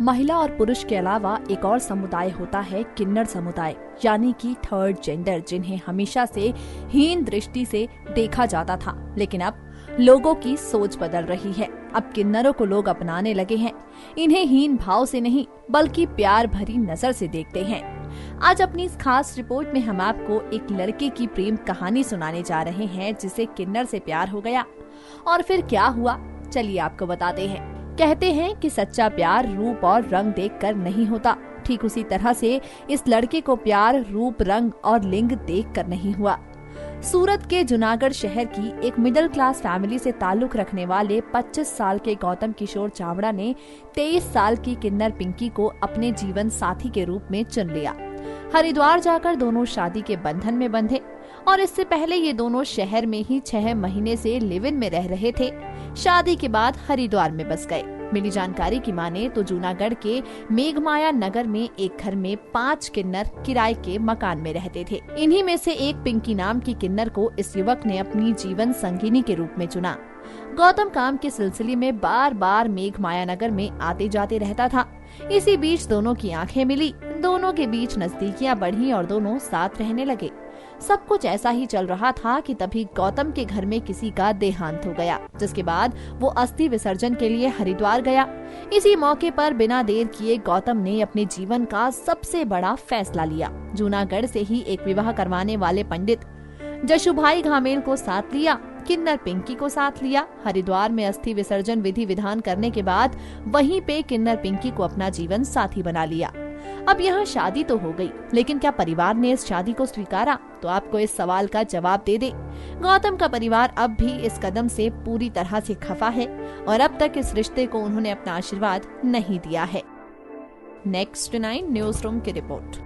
महिला और पुरुष के अलावा एक और समुदाय होता है किन्नर समुदाय, यानी कि थर्ड जेंडर, जिन्हें हमेशा से हीन दृष्टि से देखा जाता था। लेकिन अब लोगों की सोच बदल रही है। अब किन्नरों को लोग अपनाने लगे हैं। इन्हें हीन भाव से नहीं बल्कि प्यार भरी नजर से देखते हैं। आज अपनी इस खास रिपोर्ट में हम आपको एक लड़के की प्रेम कहानी सुनाने जा रहे हैं जिसे किन्नर से प्यार हो गया। और फिर क्या हुआ, चलिए आपको बताते हैं। कहते हैं कि सच्चा प्यार रूप और रंग देखकर नहीं होता। ठीक उसी तरह से इस लड़के को प्यार रूप, रंग और लिंग देखकर नहीं हुआ। सूरत के जूनागढ़ शहर की एक मिडिल क्लास फैमिली से ताल्लुक रखने वाले 25 साल के गौतम किशोर चावड़ा ने 23 साल की किन्नर पिंकी को अपने जीवन साथी के रूप में चुन लिया। हरिद्वार जाकर दोनों शादी के बंधन में बंधे और इससे पहले ये दोनों शहर में ही 6 महीने से लिव इन में रह रहे थे। शादी के बाद हरिद्वार में बस गए। मिली जानकारी की माने तो जूनागढ़ के मेघमाया नगर में एक घर में 5 किन्नर किराए के मकान में रहते थे। इन्हीं में से एक पिंकी नाम की किन्नर को इस युवक ने अपनी जीवन संगिनी के रूप में चुना। गौतम काम के सिलसिले में बार बार मेघमाया नगर में आते जाते रहता था। इसी बीच दोनों की आंखें मिली, दोनों के बीच नजदीकियां बढ़ी और दोनों साथ रहने लगे। सब कुछ ऐसा ही चल रहा था कि तभी गौतम के घर में किसी का देहांत हो गया, जिसके बाद वो अस्थि विसर्जन के लिए हरिद्वार गया। इसी मौके पर बिना देर किए गौतम ने अपने जीवन का सबसे बड़ा फैसला लिया। जूनागढ़ से ही एक विवाह करवाने वाले पंडित जशुभाई घामेल को साथ लिया, किन्नर पिंकी को साथ लिया। हरिद्वार में अस्थि विसर्जन विधि विधान करने के बाद वहीं पे किन्नर पिंकी को अपना जीवन साथी बना लिया। अब यहाँ शादी तो हो गई, लेकिन क्या परिवार ने इस शादी को स्वीकारा? तो आपको इस सवाल का जवाब दे दे। गौतम का परिवार अब भी इस कदम से पूरी तरह से खफा है और अब तक इस रिश्ते को उन्होंने अपना आशीर्वाद नहीं दिया है। नेक्स्ट 9 न्यूज रूम की रिपोर्ट।